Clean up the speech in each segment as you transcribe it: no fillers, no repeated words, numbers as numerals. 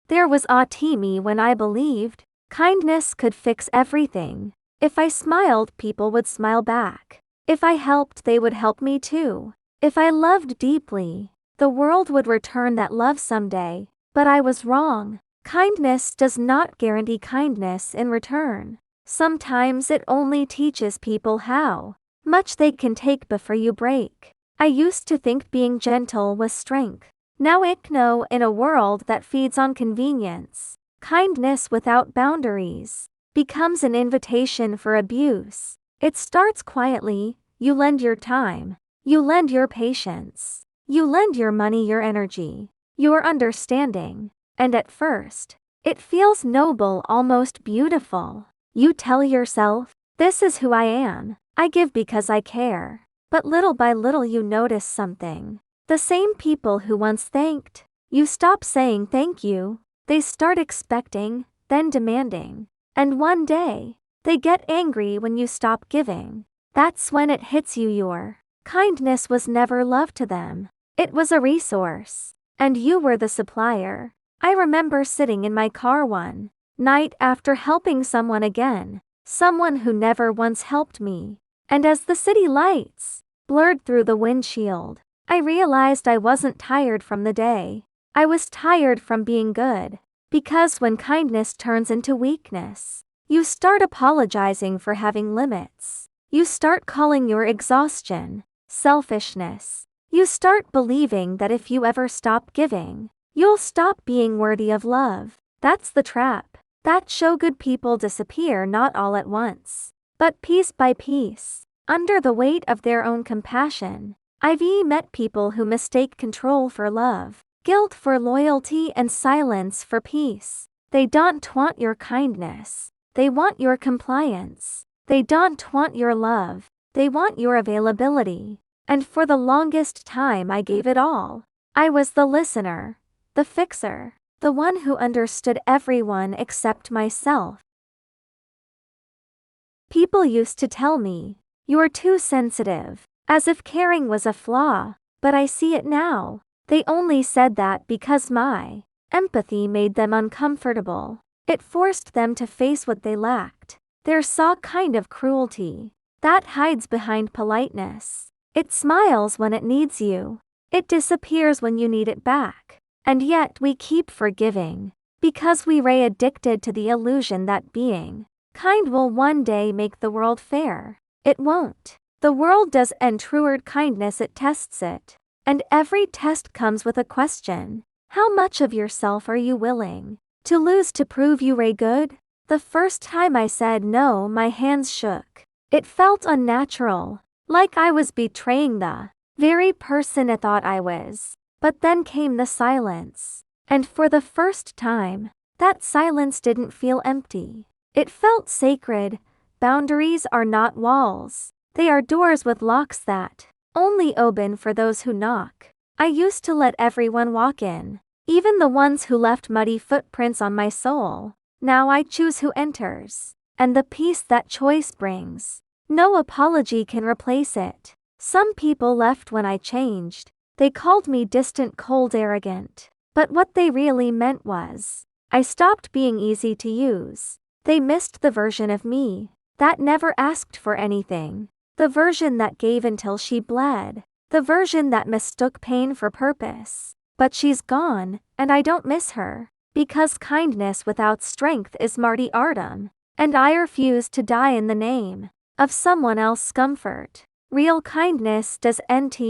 There was me when I believed kindness could fix everything. If I smiled, people would smile back. If I helped, they would help me too. If I loved deeply, the world would return that love someday. But I was wrong. Kindness does not guarantee kindness in return. Sometimes it only teaches people how much they can take before you break. I used to think being gentle was strength. Now I know, in a world that feeds on convenience, kindness without boundaries becomes an invitation for abuse. It starts quietly. You lend your time. You lend your patience. You lend your money, your energy, your understanding. And at first, it feels noble, almost beautiful. You tell yourself, this is who I am. I give because I care. But little by little you notice something. The same people who once thanked you stop saying thank you. They start expecting, then demanding. And one day, they get angry when you stop giving. That's when it hits you. Your kindness was never love to them. It was a resource. And you were the supplier. I remember sitting in my car one night after helping someone again. Someone who never once helped me. And as the city lights blurred through the windshield, I realized I wasn't tired from the day. I was tired from being good. Because when kindness turns into weakness, you start apologizing for having limits. You start calling your exhaustion selfishness. You start believing that if you ever stop giving, you'll stop being worthy of love. That's the trap. That show good people disappear not all at once, but piece by piece, under the weight of their own compassion. I've met people who mistake control for love, guilt for loyalty, and silence for peace. They don't want your kindness. They want your compliance. They don't want your love. They want your availability. And for the longest time I gave it all. I was the listener, the fixer, the one who understood everyone except myself. People used to tell me, "You're too sensitive," as if caring was a flaw, but I see it now. They only said that because my empathy made them uncomfortable. It forced them to face what they lacked. There's a kind of cruelty that hides behind politeness. It smiles when it needs you. It disappears when you need it back. And yet we keep forgiving, because we're addicted to the illusion that being kind will one day make the world fair. It won't. The world does, and truer kindness, it tests it. And every test comes with a question. How much of yourself are you willing to lose to prove you're good? The first time I said no, my hands shook. It felt unnatural, like I was betraying the very person I thought I was. But then came the silence. And for the first time, that silence didn't feel empty. It felt sacred. Boundaries are not walls. They are doors with locks that only open for those who knock. I used to let everyone walk in, even the ones who left muddy footprints on my soul. Now I choose who enters, and the peace that choice brings. No apology can replace it. Some people left when I changed. They called me distant, cold, arrogant. But what they really meant was, I stopped being easy to use. They missed the version of me that never asked for anything. The version that gave until she bled. The version that mistook pain for purpose. But she's gone, and I don't miss her. Because kindness without strength is martyrdom. And I refuse to die in the name of someone else's comfort. Real kindness doesn't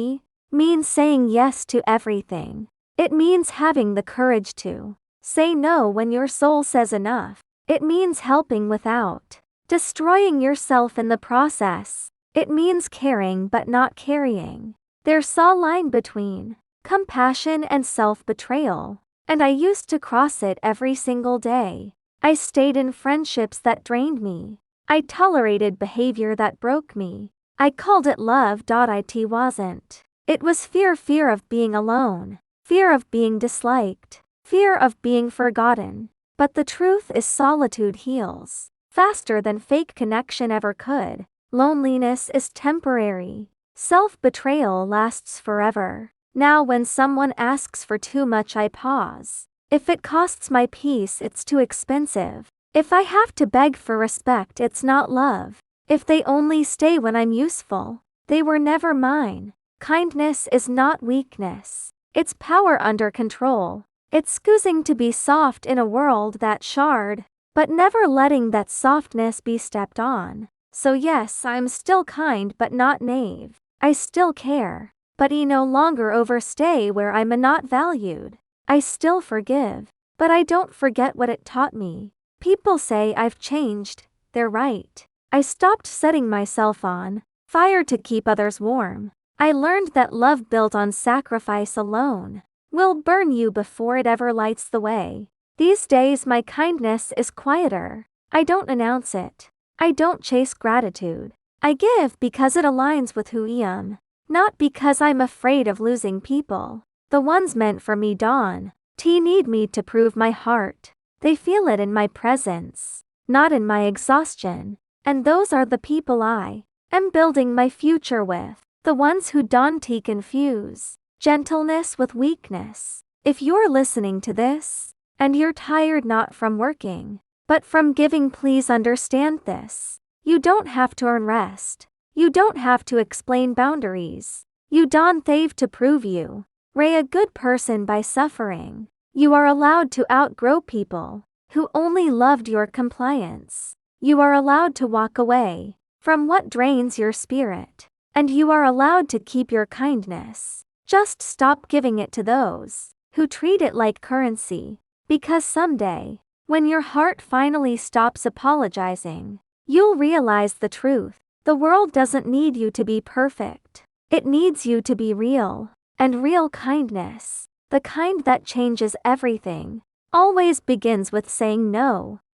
mean saying yes to everything. It means having the courage to say no when your soul says enough. It means helping without destroying yourself in the process. It means caring but not carrying. There's a line between compassion and self-betrayal, and I used to cross it every single day. I stayed in friendships that drained me. I tolerated behavior that broke me. I called it love. It wasn't. It was fear of being alone, fear of being disliked, fear of being forgotten. But the truth is, solitude heals faster than fake connection ever could. Loneliness is temporary. Self-betrayal lasts forever. Now when someone asks for too much, I pause. If it costs my peace, it's too expensive. If I have to beg for respect, it's not love. If they only stay when I'm useful, they were never mine. Kindness is not weakness. It's power under control. It's choosing to be soft in a world that's hard, but never letting that softness be stepped on. So yes, I'm still kind but not naive. I still care, but I no longer overstay where I'm not valued. I still forgive, but I don't forget what it taught me. People say I've changed, they're right. I stopped setting myself on fire to keep others warm. I learned that love built on sacrifice alone will burn you before it ever lights the way. These days my kindness is quieter. I don't announce it. I don't chase gratitude. I give because it aligns with who I am, not because I'm afraid of losing people. The ones meant for me don't need me to prove my heart. They feel it in my presence, not in my exhaustion. And those are the people I am building my future with. The ones who don't confuse gentleness with weakness. If you're listening to this, and you're tired not from working, but from giving, please understand this. You don't have to earn rest. You don't have to explain boundaries. You don't have to prove you are a good person by suffering. You are allowed to outgrow people who only loved your compliance. You are allowed to walk away from what drains your spirit. And you are allowed to keep your kindness. Just stop giving it to those who treat it like currency. Because someday, when your heart finally stops apologizing, you'll realize the truth. The world doesn't need you to be perfect. It needs you to be real. And real kindness, the kind that changes everything, always begins with saying no.